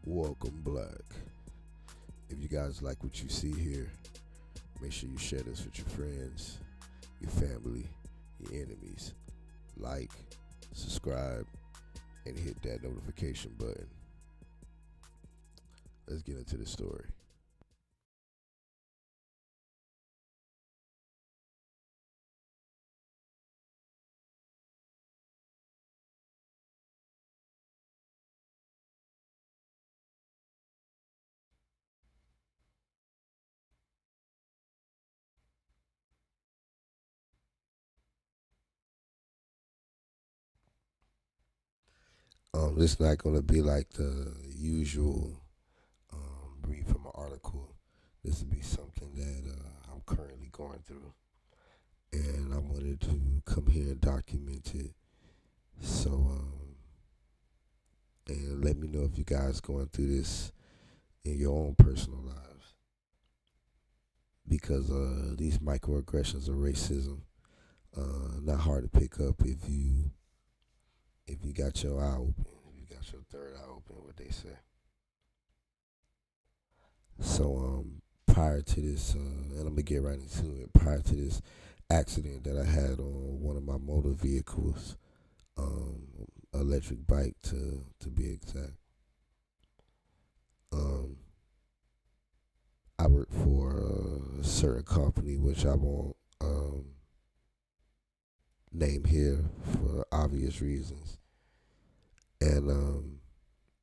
Welcome, Black. If you guys like what you see here, make sure you share this with your friends, your family, your enemies. Like, subscribe, and hit that notification button. Let's get into the story. This not gonna be like the usual read from an article. This will be something that I'm currently going through, and I wanted to come here and document it. So, and let me know if you guys going through this in your own personal lives, because these microaggressions of racism not hard to pick up if you got your eye open, if you got your third eye open, what they say. So prior to this, and I'm gonna get right into it. Prior to this accident that I had on one of my motor vehicles, electric bike to be exact. Um, I work for a certain company which I won't name here for obvious reasons, and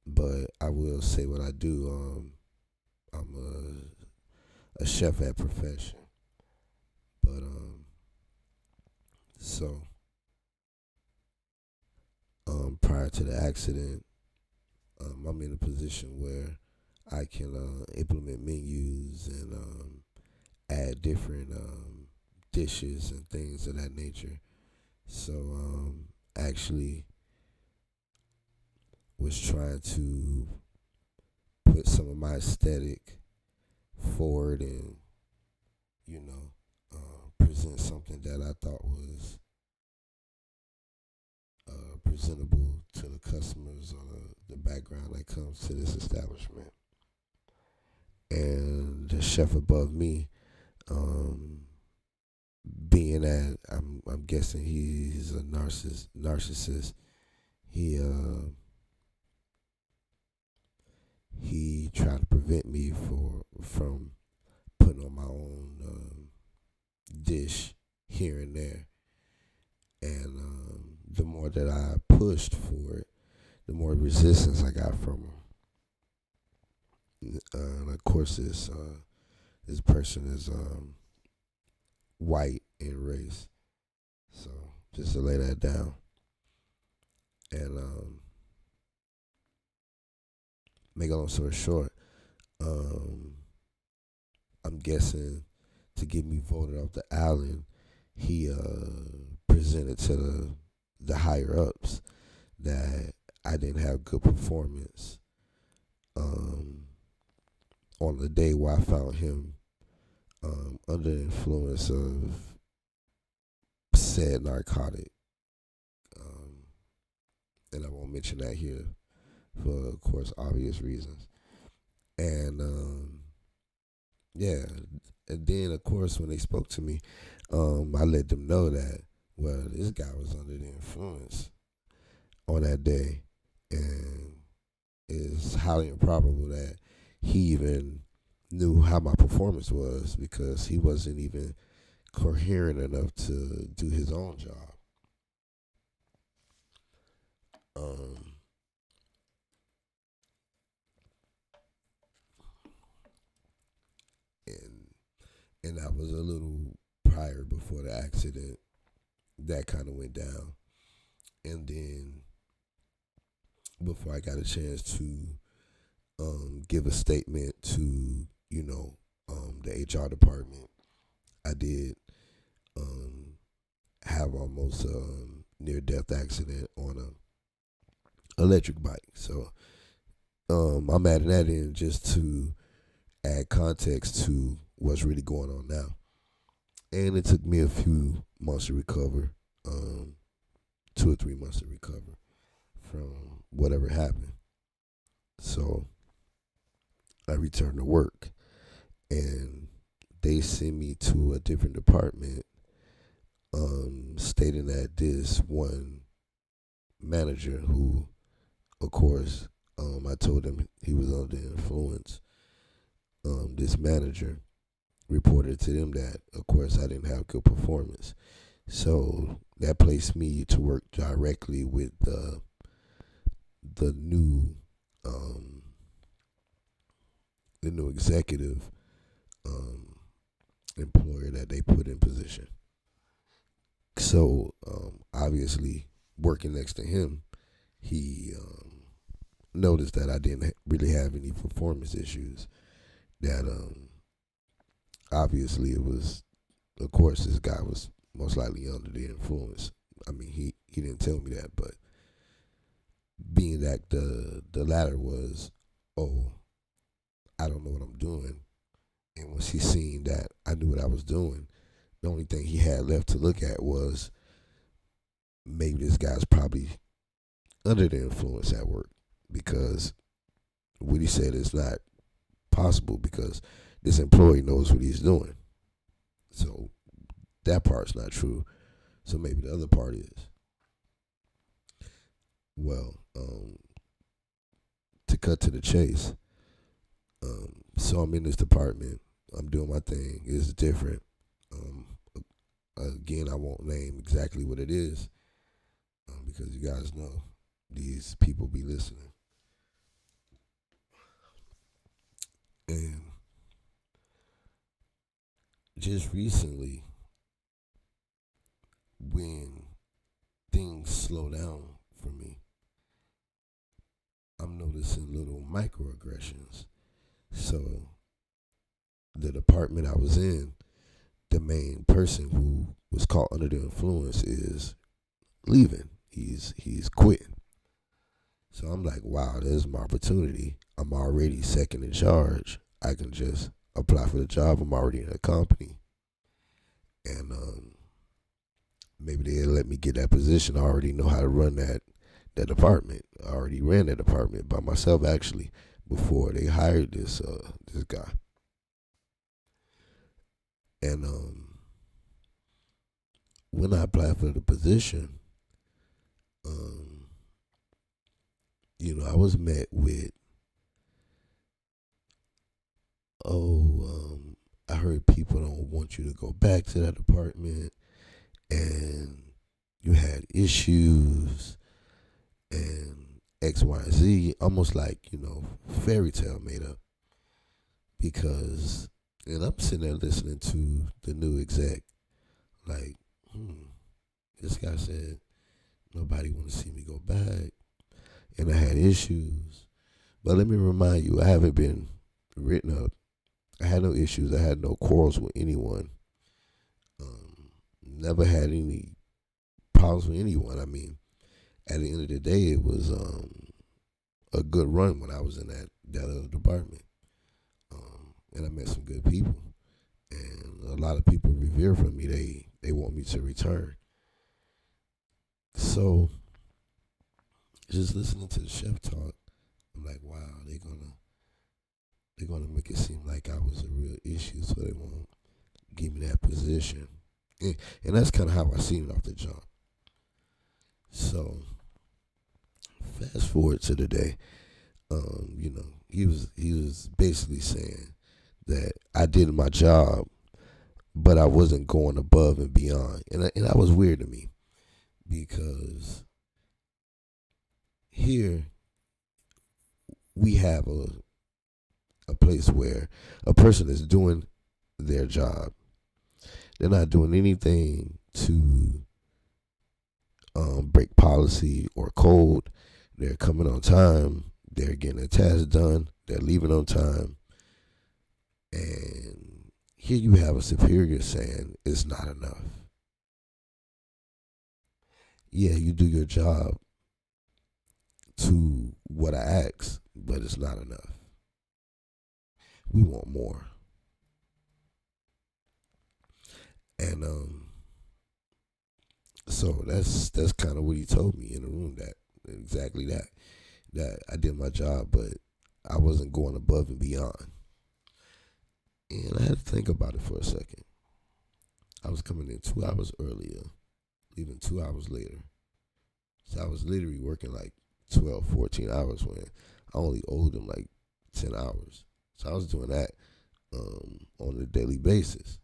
but I will say what I do. I'm a chef at profession, but so prior to the accident, I'm in a position where I can implement menus and add different dishes and things of that nature. So actually was trying to put some of my aesthetic forward and present something that I thought was presentable to the customers or the background that comes to this establishment. And the chef above me, being that I'm guessing he's a narcissist, he tried to prevent me from putting on my own dish here and there. And the more that I pushed for it, the more resistance I got from him. And of course, this person is white in race. So just to lay that down, and make a long story short, I'm guessing to get me voted off the island, he presented to the higher ups that I didn't have good performance on the day where I found him under the influence of said narcotic. And I won't mention that here for, of course, obvious reasons. And yeah, and then of course when they spoke to me, I let them know that, well, this guy was under the influence on that day, and it's highly improbable that he even knew how my performance was, because he wasn't even coherent enough to do his own job. Um, and and that was a little prior before the accident that kind of went down, and then before I got a chance to give a statement to the HR department, I did have almost near death accident on a electric bike. So I'm adding that in just to add context to what's really going on now. And it took me a few months to recover, 2 or 3 months to recover from whatever happened. So I returned to work, and they sent me to a different department, stating that this one manager, who, of course, I told him he was under the influence. This manager reported to them that, of course, I didn't have good performance. So that placed me to work directly with the new um, the new executive employer that they put in position. So obviously, working next to him, he noticed that I didn't really have any performance issues. That obviously it was, of course, this guy was most likely under the influence. I mean, he didn't tell me that, but being that the latter was, oh, I don't know what I'm doing, and once he seen that I knew what I was doing, the only thing he had left to look at was maybe this guy's probably under the influence at work, because what he said is not possible, because this employee knows what he's doing. So that part's not true. So maybe the other part is. Well, to cut to the chase, so I'm in this department. I'm doing my thing. It's different. Um, Again, I won't name exactly what it is, because you guys know these people be listening. And just recently, when things slow down for me, I'm noticing little microaggressions. So the department I was in, the main person who was caught under the influence is leaving. He's quitting. So I'm like, wow, there's my opportunity. I'm already second in charge. I can just apply for the job. I'm already in a company, and maybe they'll let me get that position. I already know how to run that department. I already ran that department by myself, actually, before they hired this guy. And when I applied for the position, um, I was met with, I heard people don't want you to go back to that department, and you had issues, and X, Y, and Z, almost like, fairy tale made up. Because, and I'm sitting there listening to the new exec, like, this guy said nobody want to see me go back, and I had issues. But let me remind you, I haven't been written up. I had no issues. I had no quarrels with anyone. Never had any problems with anyone. I mean, at the end of the day, it was a good run when I was in that other department. And I met some good people. And a lot of people revere from me. They want me to return. So, just listening to the chef talk, I'm like, wow, they're gonna make it seem like I was a real issue, so they won't give me that position. And that's kind of how I seen it off the jump. So, fast forward to the day, he was basically saying that I did my job, but I wasn't going above and beyond, and that was weird to me, because here we have a place where a person is doing their job. They're not doing anything to break policy or code. They're coming on time. They're getting their tasks done. They're leaving on time. And here you have a superior saying it's not enough. Yeah, you do your job to what I ask, but it's not enough. We want more. And so that's kind of what he told me in the room, that exactly that I did my job, but I wasn't going above and beyond. And I had to think about it for a second. I was coming in 2 hours earlier, leaving 2 hours later. So I was literally working like 12, 14 hours when I only owed them like 10 hours. So I was doing that on a daily basis.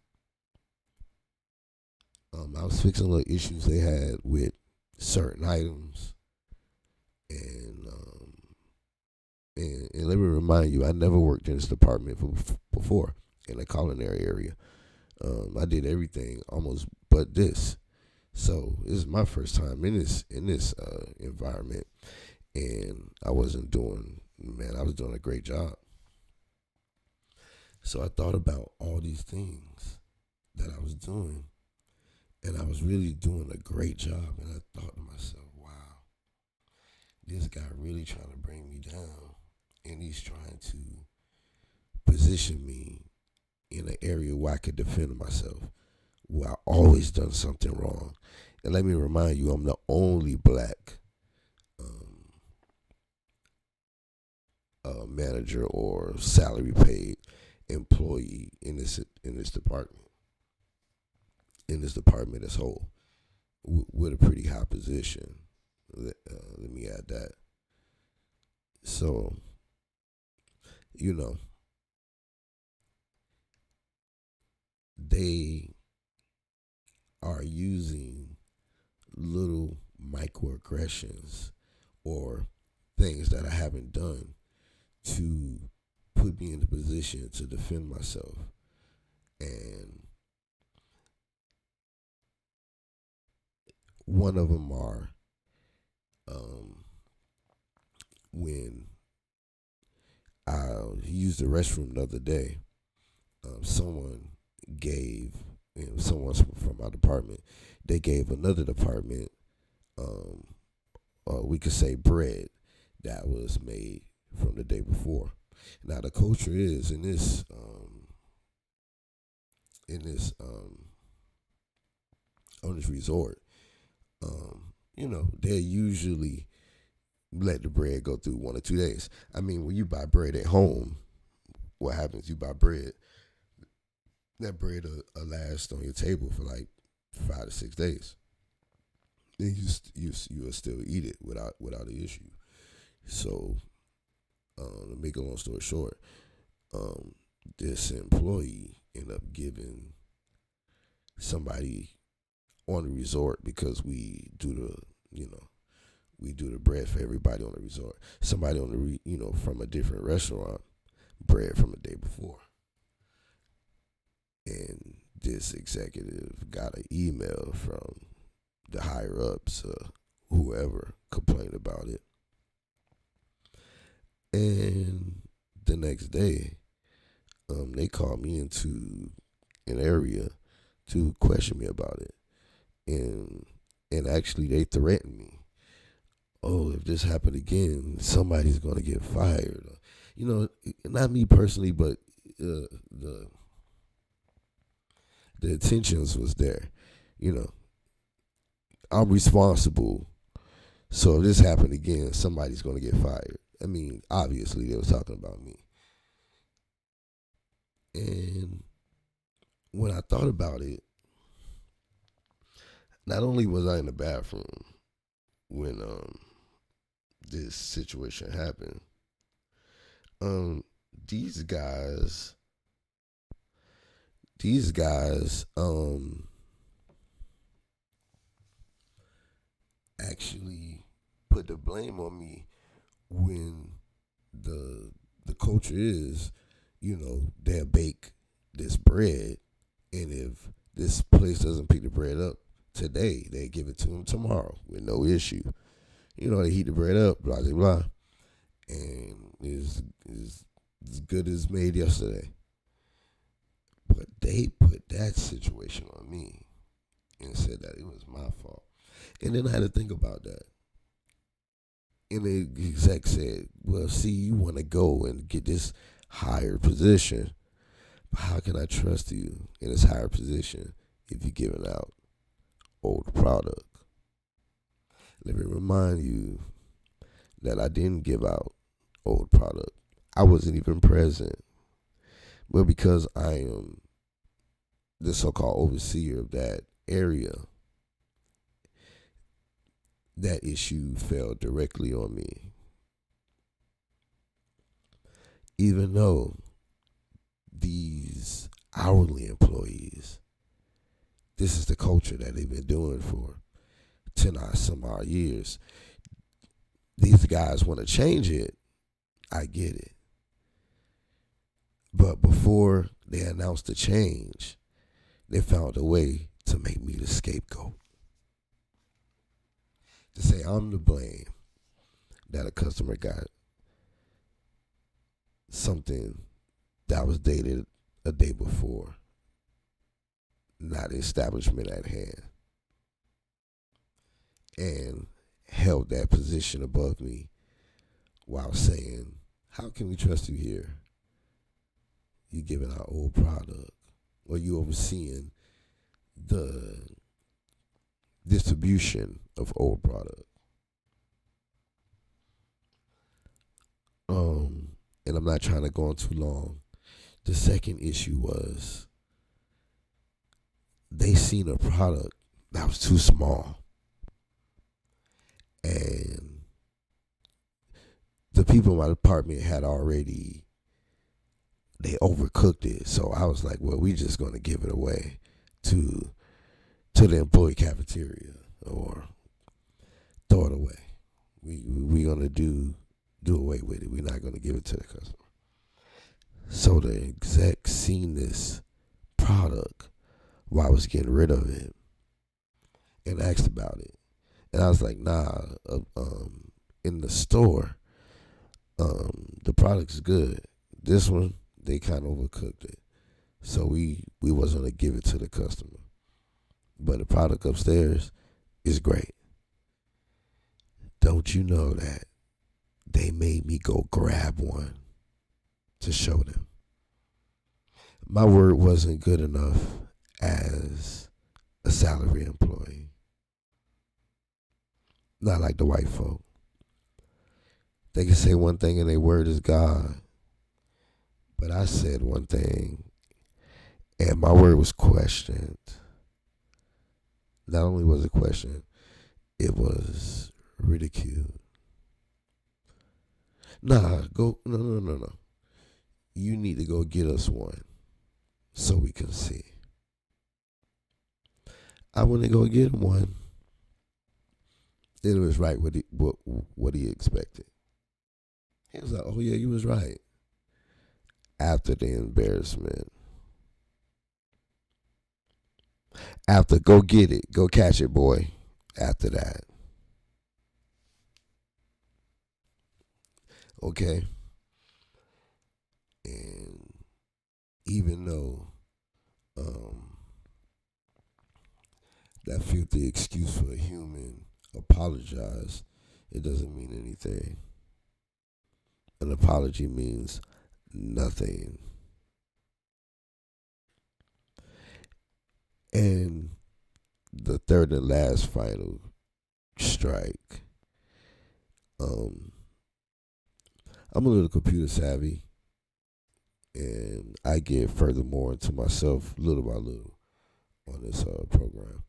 I was fixing little issues they had with certain items, and and let me remind you, I never worked in this department before in the culinary area. I did everything almost but this. So this is my first time in this environment, and I wasn't doing. Man, I was doing a great job. So I thought about all these things that I was doing, and I was really doing a great job. And I thought to myself, wow, this guy really trying to bring me down, and he's trying to position me in an area where I could defend myself, where I always done something wrong. And let me remind you, I'm the only black manager or salary paid employee in this department, in this department as whole, with a pretty high position. Let me add that. So, you know, they are using little microaggressions or things that I haven't done to put me in a position to defend myself. And one of them are when I used the restroom the other day, someone gave, someone from my department, they gave another department, we could say bread that was made from the day before. Now the culture is on this resort, they usually let the bread go through 1 or 2 days. I mean, when you buy bread at home, what happens? You buy bread. That bread will last on your table for like 5 to 6 days. And you will still eat it without an issue. So, to make a long story short, this employee ended up giving somebody on the resort, because we do the bread for everybody on the resort. Somebody on the from a different restaurant, bread from the day before. And this executive got an email from the higher ups, whoever complained about it. And the next day, they called me into an area to question me about it. And actually they threatened me. Oh, if this happened again, somebody's gonna get fired. Not me personally, but the intentions was there. I'm responsible. So if this happened again, somebody's gonna get fired. I mean, obviously they was talking about me. And when I thought about it, not only was I in the bathroom when this situation happened, these guys actually put the blame on me when the culture is, they'll bake this bread, and if this place doesn't pick the bread up today, they give it to them tomorrow with no issue. They heat the bread up, blah blah blah, and is as good as made yesterday. But they put that situation on me and said that it was my fault. And then I had to think about that. And the exec said, well, see, you want to go and get this higher position. But how can I trust you in this higher position if you're giving out old product? Let me remind you that I didn't give out old product. I I wasn't even present. But because I am the so-called overseer of that area, that issue fell directly on me. Even though these hourly employees, this is the culture that they've been doing for 10 or some odd years. These guys want to change it. I get it. But before they announced the change, they found a way to make me the scapegoat. To say I'm to blame that a customer got something that was dated a day before, not the establishment at hand, and held that position above me while saying, how can we trust you here? You giving our old product, or you overseeing the distribution of old product. And I'm not trying to go on too long. The second issue was they seen a product that was too small. And the people in my department had already, they overcooked it. So I was like, well, we just going to give it away to the employee cafeteria or throw it away. We going to do away with it. We're not going to give it to the customer. So the exec seen this product while I was getting rid of it and asked about it. And I was like, nah, in the store, the product's good. This one, they kind of overcooked it. So we wasn't going to give it to the customer. But the product upstairs is great. Don't you know that they made me go grab one to show them? My word wasn't good enough as a salary employee. Not like the white folk. They can say one thing and their word is God. But I said one thing and my word was questioned. Not only was it questioned, it was ridiculed. No. You need to go get us one so we can see. I went to go get him one. Then it was right what he expected. He was like, oh yeah, you was right. After the embarrassment. After, go get it. Go catch it, boy. After that. Okay? And even though that filthy excuse for a human apologize, it doesn't mean anything. An apology means nothing. And the third and last final strike. I'm a little computer savvy, and I get furthermore into myself little by little on this program.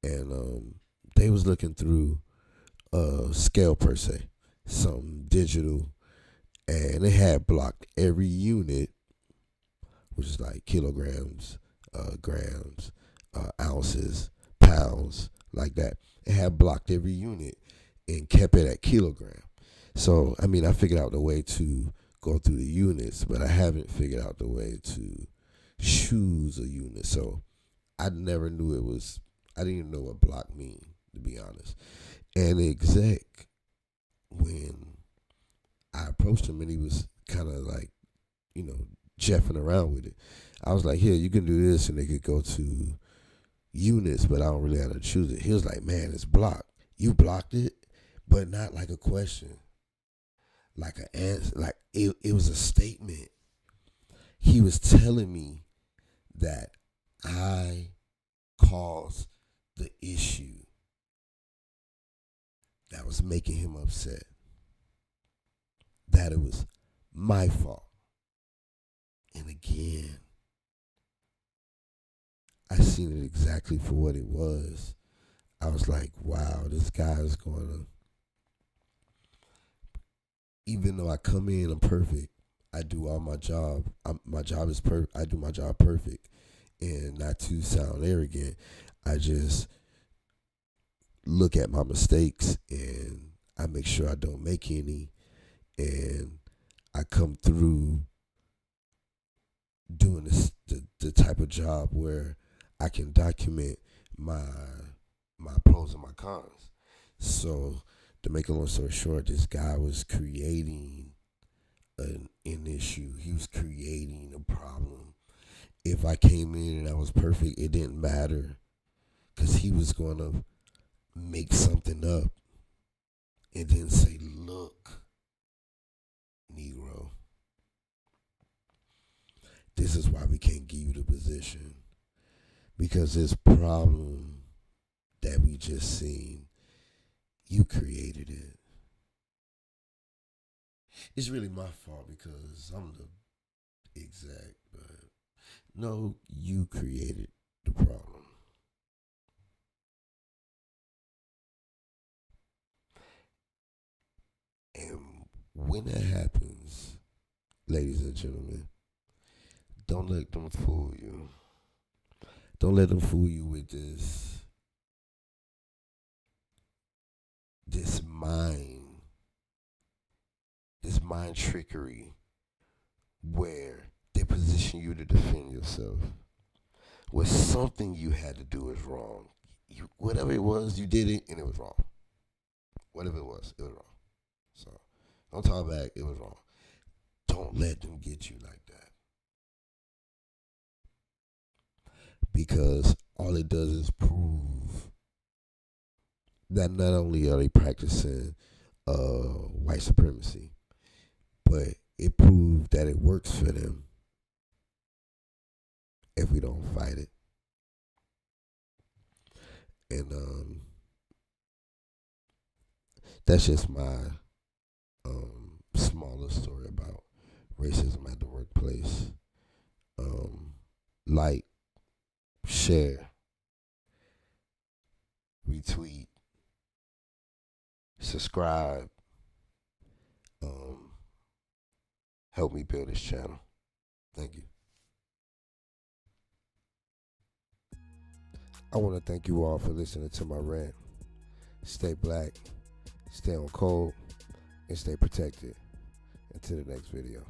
And they was looking through scale per se, some digital, and they had blocked every unit, which is like kilograms, grams, ounces, pounds, like that. It had blocked every unit and kept it at kilogram. So, I mean, I figured out the way to go through the units, but I haven't figured out the way to choose a unit. So, I never knew I didn't even know what block mean, to be honest. And the exec, when I approached him and he was kind of like, jeffing around with it, I was like, here, you can do this, and they could go to units, but I don't really have to choose it. He was like, man, it's blocked. You blocked it, but not like a question. Like an answer, like it was a statement. He was telling me that I caused the issue that was making him upset. That it was My fault. And again, I seen it exactly for what it was. I was like, wow, this guy is going to, even though I come in, I'm perfect. I do all my job. My job is perfect. I do my job perfect. And not to sound arrogant, I just look at my mistakes and I make sure I don't make any. And I come through doing the type of job where I can document my pros and my cons. So to make a long story short, this guy was creating an issue. He was creating a problem. If I came in and I was perfect, it didn't matter because he was going to make something up and then say, look, Negro, this is why we can't give you the position, because this problem that we just seen, you created it. It's really my fault because I'm the exec, but no, you created the problem. And when that happens, ladies and gentlemen, don't let them fool you. Don't let them fool you with this mind trickery where they position you to defend yourself. Where something you had to do is wrong. Whatever it was, you did it and it was wrong. Whatever it was wrong. So don't talk back, it was wrong. Don't let them get you like that. Because all it does is prove that not only are they practicing white supremacy, but it proved that it works for them if we don't fight it. And that's just my smaller story about racism at the workplace. Like, share, retweet, subscribe. Help me build this channel. Thank you. I want to thank you all for listening to my rant. Stay black, stay on code, and stay protected. Until the next video.